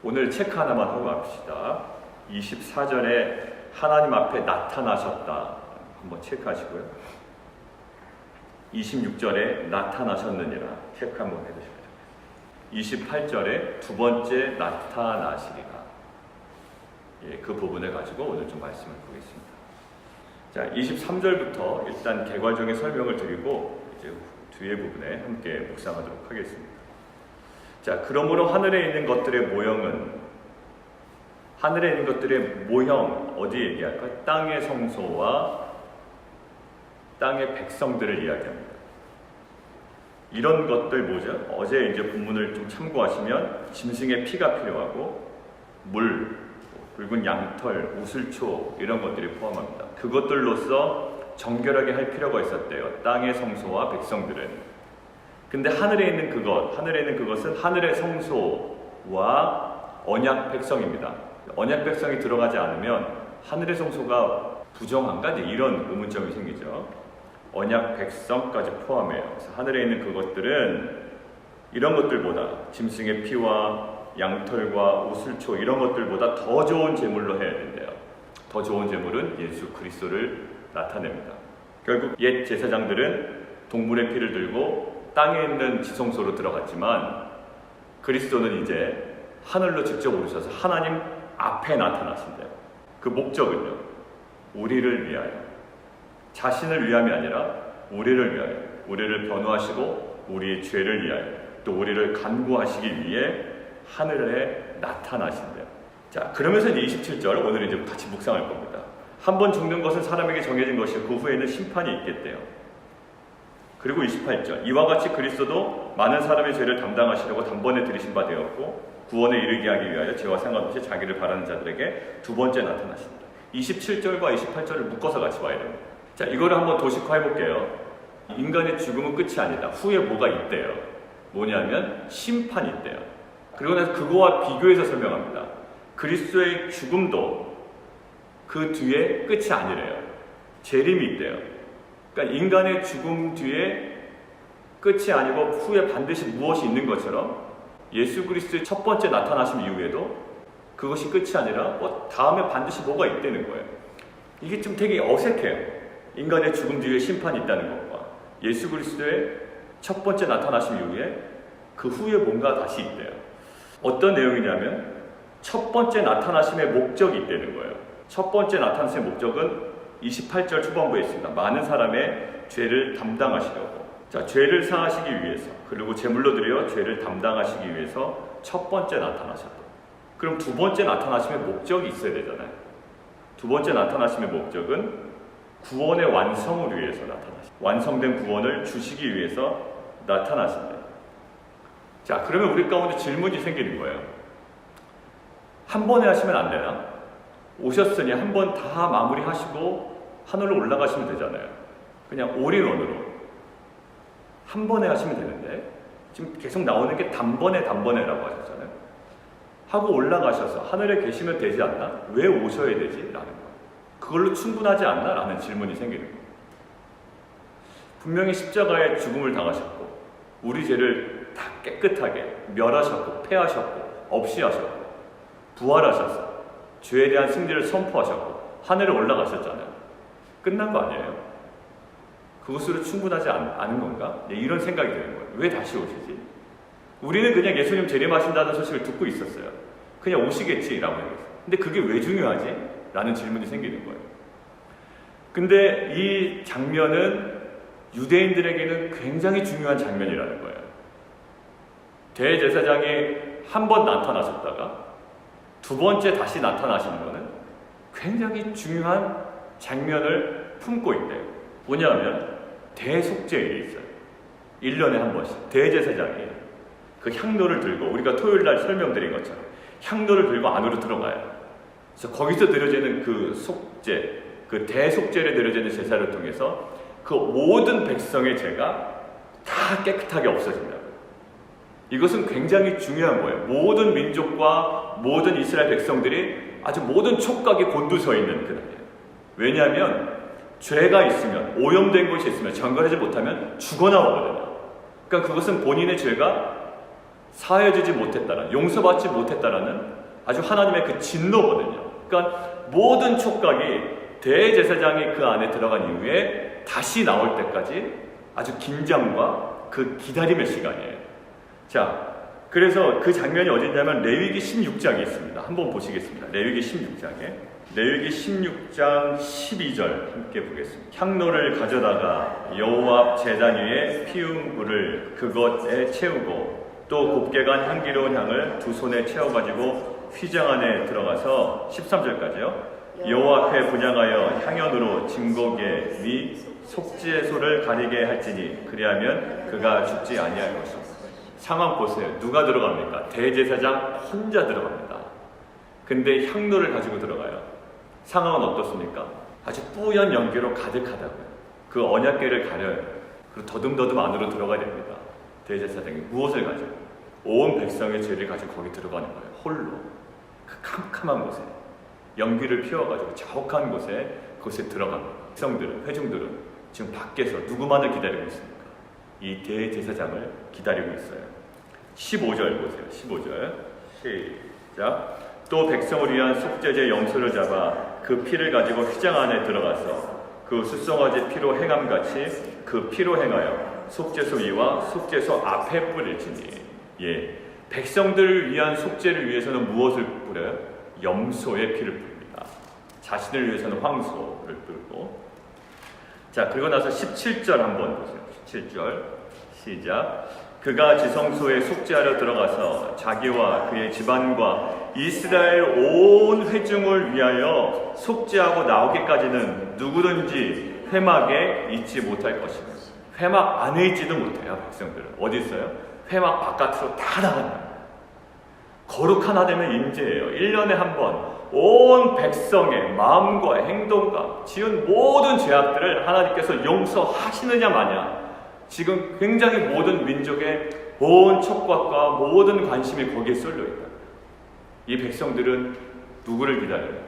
오늘 체크 하나만 하고 갑시다. 24절에 하나님 앞에 나타나셨다. 한번 체크하시고요. 26절에 나타나셨느니라. 체크 한번 해주시면 됩니다. 28절에 두 번째 나타나시리라. 그 부분을 가지고 오늘 좀 말씀을 보겠습니다. 자, 23절부터 일단 개괄적인 설명을 드리고 이제 뒤에 부분에 함께 묵상하도록 하겠습니다. 자, 그러므로 하늘에 있는 것들의 모형 어디 얘기할까요? 땅의 성소와 땅의 백성들을 이야기합니다. 이런 것들 뭐죠? 어제 이제 본문을 좀 참고하시면 짐승의 피가 필요하고 물, 붉은 양털, 우슬초 이런 것들이 포함합니다. 그것들로서 정결하게 할 필요가 있었대요. 땅의 성소와 백성들은. 근데 하늘에 있는 그것은 하늘의 성소와 언약 백성입니다. 언약 백성이 들어가지 않으면 하늘의 성소가 부정한가? 이런 의문점이 생기죠. 언약 백성까지 포함해요. 그래서 하늘에 있는 그것들은 이런 것들보다 짐승의 피와 양털과 우슬초 이런 것들보다 더 좋은 제물로 해야 된대요. 더 좋은 제물은 예수 그리스도를 나타냅니다. 결국 옛 제사장들은 동물의 피를 들고 땅에 있는 지성소로 들어갔지만 그리스도는 이제 하늘로 직접 오르셔서 하나님 앞에 나타나신대요. 그 목적은요, 우리를 위하여, 자신을 위함이 아니라 우리를 위하여, 우리를 변호하시고 우리의 죄를 위하여, 또 우리를 간구하시기 위해 하늘에 나타나신대요. 자, 그러면서 이제 27절 오늘 이제 같이 묵상할 겁니다. 한 번 죽는 것은 사람에게 정해진 것이요 그 후에는 심판이 있겠대요. 그리고 28절 이와 같이 그리스도도 많은 사람의 죄를 담당하시려고 단번에 들이신 바 되었고 구원에 이르게 하기 위하여 죄와 상관없이 자기를 바라는 자들에게 두 번째 나타나신다. 27절과 28절을 묶어서 같이 봐야 됩니다. 자, 이거를 한번 도식화해 볼게요. 인간의 죽음은 끝이 아니다. 후에 뭐가 있대요. 뭐냐면 심판이 있대요. 그리고 나서 그거와 비교해서 설명합니다. 그리스도의 죽음도 그 뒤에 끝이 아니래요. 재림이 있대요. 그러니까 인간의 죽음 뒤에 끝이 아니고 후에 반드시 무엇이 있는 것처럼 예수 그리스도의 첫 번째 나타나심 이후에도 그것이 끝이 아니라 다음에 반드시 뭐가 있다는 거예요. 이게 좀 되게 어색해요. 인간의 죽음 뒤에 심판이 있다는 것과 예수 그리스도의 첫 번째 나타나심 이후에 그 후에 뭔가 다시 있대요. 어떤 내용이냐면 첫 번째 나타나심의 목적이 있다는 거예요. 첫 번째 나타나심의 목적은 28절 초반부에 있습니다. 많은 사람의 죄를 담당하시려고. 자, 죄를 사하시기 위해서, 그리고 제물로 드려 죄를 담당하시기 위해서 첫 번째 나타나셨다. 그럼 두 번째 나타나심의 목적이 있어야 되잖아요. 두 번째 나타나심의 목적은 구원의 완성을 위해서 나타나신다. 완성된 구원을 주시기 위해서 나타나신다. 자, 그러면 우리 가운데 질문이 생기는 거예요. 한 번에 하시면 안 되나? 오셨으니 한 번 다 마무리하시고 하늘로 올라가시면 되잖아요. 그냥 올인원으로 한 번에 하시면 되는데 지금 계속 나오는 게 단번에라고 하셨잖아요. 하고 올라가셔서 하늘에 계시면 되지 않나? 왜 오셔야 되지? 라는 거예요. 그걸로 충분하지 않나? 라는 질문이 생기는 거예요. 분명히 십자가에 죽음을 당하셨고 우리 죄를 다 깨끗하게 멸하셨고 폐하셨고 없이 하셨고 부활하셔서 죄에 대한 승리를 선포하셨고 하늘에 올라가셨잖아요. 끝난 거 아니에요? 그것으로 충분하지 않은 건가? 이런 생각이 드는 거예요. 왜 다시 오시지? 우리는 그냥 예수님 재림하신다는 소식을 듣고 있었어요. 그냥 오시겠지라고 얘기했어요. 근데 그게 왜 중요하지? 라는 질문이 생기는 거예요. 근데 이 장면은 유대인들에게는 굉장히 중요한 장면이라는 거예요. 대제사장이 한 번 나타나셨다가 두 번째 다시 나타나시는 것은 굉장히 중요한 장면을 품고 있대요. 뭐냐면 대속죄일이 있어요. 1년에 한 번씩 대제사장이 그 향로를 들고 우리가 토요일날 설명드린 것처럼 향로를 들고 안으로 들어가요. 그래서 거기서 드려지는 그 속죄, 그 대속죄를 드려지는 제사를 통해서 그 모든 백성의 죄가 다 깨끗하게 없어진다고요. 이것은 굉장히 중요한 거예요. 모든 민족과 모든 이스라엘 백성들이 아주 모든 촉각이 곤두서 있는 그날이에요. 왜냐하면 죄가 있으면, 오염된 것이 있으면, 정결하지 못하면 죽어나오거든요. 그러니까 그것은 본인의 죄가 사해지지 못했다는, 용서받지 못했다라는 아주 하나님의 그 진노거든요. 그러니까 모든 촉각이 대제사장이 그 안에 들어간 이후에 다시 나올 때까지 아주 긴장과 그 기다림의 시간이에요. 자, 그래서 그 장면이 어디냐면 레위기 16장에 있습니다. 한번 보시겠습니다. 레위기 16장에. 레위기 16장 12절 함께 보겠습니다. 향로를 가져다가 여호와 앞 제단 위에 피운 불을 그것에 채우고 또 곱게 간 향기로운 향을 두 손에 채워가지고 휘장 안에 들어가서 13절까지요. 여호와 앞에 분향하여 향연으로 증거계 위 속죄소를 가리게 할지니 그리하면 그가 죽지 아니할 것이다. 상황 보세요. 누가 들어갑니까? 대제사장 혼자 들어갑니다. 근데 향로를 가지고 들어가요. 상황은 어떻습니까? 아주 뿌연 연기로 가득하다고요. 그 언약궤를 가려요. 그리고 더듬더듬 안으로 들어가야 됩니다. 대제사장이 무엇을 가지고? 온 백성의 죄를 가지고 거기 들어가는 거예요. 홀로. 그 캄캄한 곳에 연기를 피워가지고 자욱한 곳에 그곳에 들어갑니다. 백성들은, 회중들은 지금 밖에서 누구만을 기다리고 있습니까? 이 대제사장을 기다리고 있어요. 15절 보세요. 15절 시작. 또 백성을 위한 속죄제 염소를 잡아 그 피를 가지고 휘장 안에 들어가서 그 숫송아지 피로 행함같이 그 피로 행하여 속죄소 위와 속죄소 앞에 뿌릴지니. 예, 백성들을 위한 속죄를 위해서는 무엇을 뿌려요? 염소의 피를 뿌립니다. 자신을 위해서는 황소를 뿌리고. 자, 그리고 나서 17절 한번 보세요. 17절 시작. 그가 지성소에 속죄하러 들어가서 자기와 그의 집안과 이스라엘 온 회중을 위하여 속죄하고 나오기까지는 누구든지 회막에 있지 못할 것이다. 회막 안에 있지도 못해요. 백성들은 어디 있어요? 회막 바깥으로 다 나간다. 거룩한 하나님의 임재예요. 1년에 한 번 온 백성의 마음과 행동과 지은 모든 죄악들을 하나님께서 용서하시느냐 마냐. 지금 굉장히 모든 민족의 온 촉각과 모든 관심이 거기에 쏠려 있다. 이 백성들은 누구를 기다려요?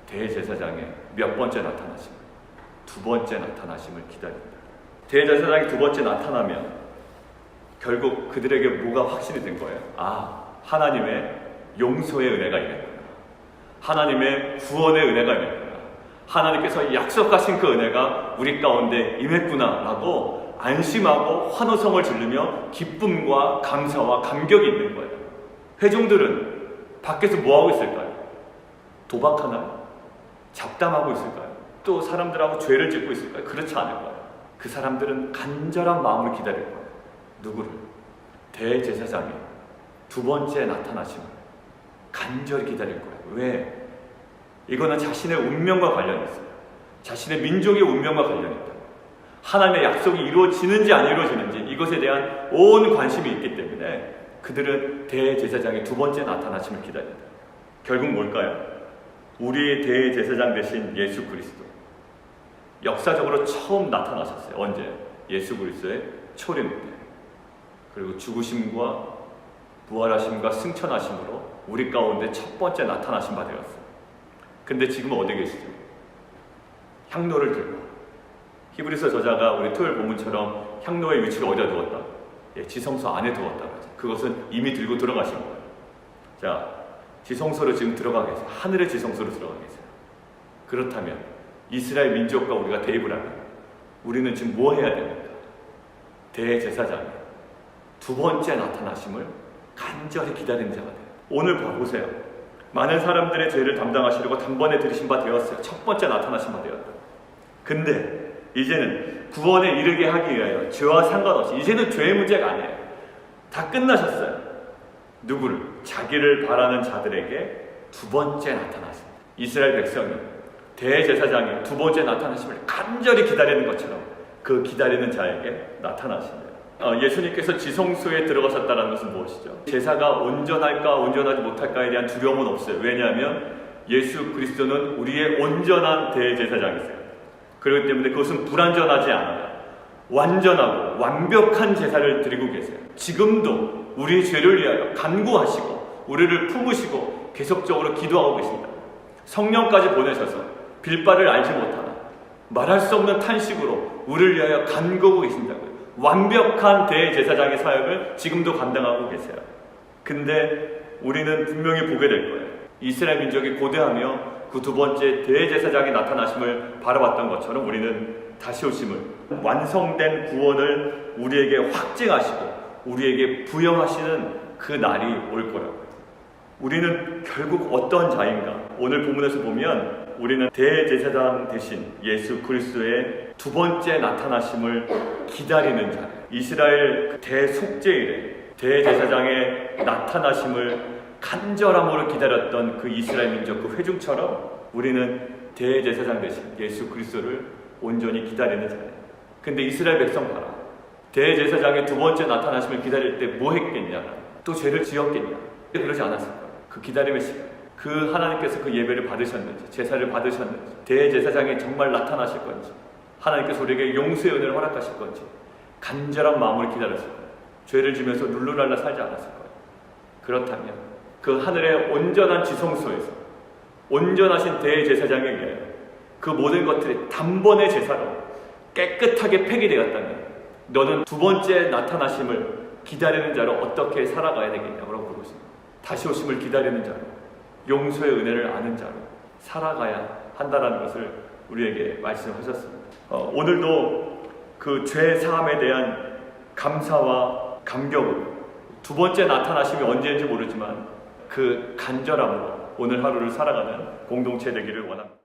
대제사장의 몇 번째 나타나심을? 두 번째 나타나심을 기다린다. 대제사장이 두 번째 나타나면 결국 그들에게 뭐가 확신이 된 거예요? 아, 하나님의 용서의 은혜가 임했구나. 하나님의 구원의 은혜가 임했구나. 하나님께서 약속하신 그 은혜가 우리 가운데 임했구나 라고 안심하고 환호성을 지르며 기쁨과 감사와 감격이 있는 거예요. 회중들은 밖에서 뭐하고 있을까요? 도박하나요? 잡담하고 있을까요? 또 사람들하고 죄를 짓고 있을까요? 그렇지 않을 거예요. 그 사람들은 간절한 마음을 기다릴 거예요. 누구를? 대제사장이 두 번째 나타나심을 간절히 기다릴 거예요. 왜? 이거는 자신의 운명과 관련이 있어요. 자신의 민족의 운명과 관련이 있다. 하나님의 약속이 이루어지는지 안 이루어지는지 이것에 대한 온 관심이 있기 때문에 그들은 대제사장의 두 번째 나타나심을 기다린다. 결국 뭘까요? 우리의 대제사장 되신 예수 그리스도. 역사적으로 처음 나타나셨어요. 언제? 예수 그리스도의 초림 때. 그리고 죽으심과 부활하심과 승천하심으로 우리 가운데 첫 번째 나타나신 바 되었어요. 근데 지금 어디 계시죠? 향로를 들고. 히브리서 저자가 우리 토요일 본문처럼 향로의 위치를 어디다 두었다? 예, 지성소 안에 두었다. 그것은 이미 들고 들어가신 거예요. 자, 지성소로 지금 들어가 계세요. 하늘의 지성소로 들어가 계세요. 그렇다면 이스라엘 민족과 우리가 대입을 하면 우리는 지금 뭐 해야 됩니까? 대제사장이 두 번째 나타나심을 간절히 기다리는 자가 돼요. 오늘 보세요. 많은 사람들의 죄를 담당하시려고 단번에 들으신 바 되었어요. 첫 번째 나타나신 바 되었다. 근데 이제는 구원에 이르게 하기 위하여 죄와 상관없이 이제는 죄의 문제가 아니에요. 다 끝나셨어요. 누구를? 자기를 바라는 자들에게 두 번째 나타나십니다. 이스라엘 백성이 대제사장이 두 번째 나타나심을 간절히 기다리는 것처럼 그 기다리는 자에게 나타나십니다. 예수님께서 지성소에 들어가셨다는 것은 무엇이죠? 제사가 온전할까 온전하지 못할까에 대한 두려움은 없어요. 왜냐하면 예수 그리스도는 우리의 온전한 대제사장이세요. 그렇기 때문에 그것은 불완전하지 않아요. 완전하고 완벽한 제사를 드리고 계세요. 지금도 우리의 죄를 위하여 간구하시고 우리를 품으시고 계속적으로 기도하고 계십니다. 성령까지 보내셔서 빌바를 알지 못하나 말할 수 없는 탄식으로 우리를 위하여 간구하고 계신다고요. 완벽한 대제사장의 사역을 지금도 감당하고 계세요. 근데 우리는 분명히 보게 될 거예요. 이스라엘 민족이 고대하며 그 두 번째 대제사장의 나타나심을 바라봤던 것처럼 우리는 다시 오심을, 완성된 구원을 우리에게 확증하시고 우리에게 부여하시는 그 날이 올 거라고요. 우리는 결국 어떤 자인가? 오늘 본문에서 보면 우리는 대제사장 대신 예수 그리스도의 두 번째 나타나심을 기다리는 자예요. 이스라엘 대속죄일에 대제사장의 나타나심을 간절함으로 기다렸던 그 이스라엘 민족 그 회중처럼 우리는 대제사장 대신 예수 그리스도를 온전히 기다리는 자예요. 근데 이스라엘 백성 봐라. 대제사장의 두 번째 나타나심을 기다릴 때 뭐 했겠냐? 또 죄를 지었겠냐? 그러지 않았을 거예요. 그 기다림의 시간, 그 하나님께서 그 예배를 받으셨는지, 제사를 받으셨는지, 대제사장이 정말 나타나실 건지, 하나님께서 우리에게 용서의 은혜를 허락하실 건지 간절한 마음으로 기다렸을 거예요. 죄를 지면서 룰루랄라 살지 않았을 거예요. 그렇다면 그 하늘의 온전한 지성소에서 온전하신 대제사장에 의하여 그 모든 것들이 단번에 제사로 깨끗하게 폐기되었다면 너는 두 번째 나타나심을 기다리는 자로 어떻게 살아가야 되겠냐고 물어보고 있습니다. 다시 오심을 기다리는 자로, 용서의 은혜를 아는 자로 살아가야 한다는 것을 우리에게 말씀하셨습니다. 오늘도 그 죄 사함에 대한 감사와 감격으로 두 번째 나타나심이 언제인지 모르지만 그 간절함으로 오늘 하루를 살아가는 공동체 되기를 원합니다.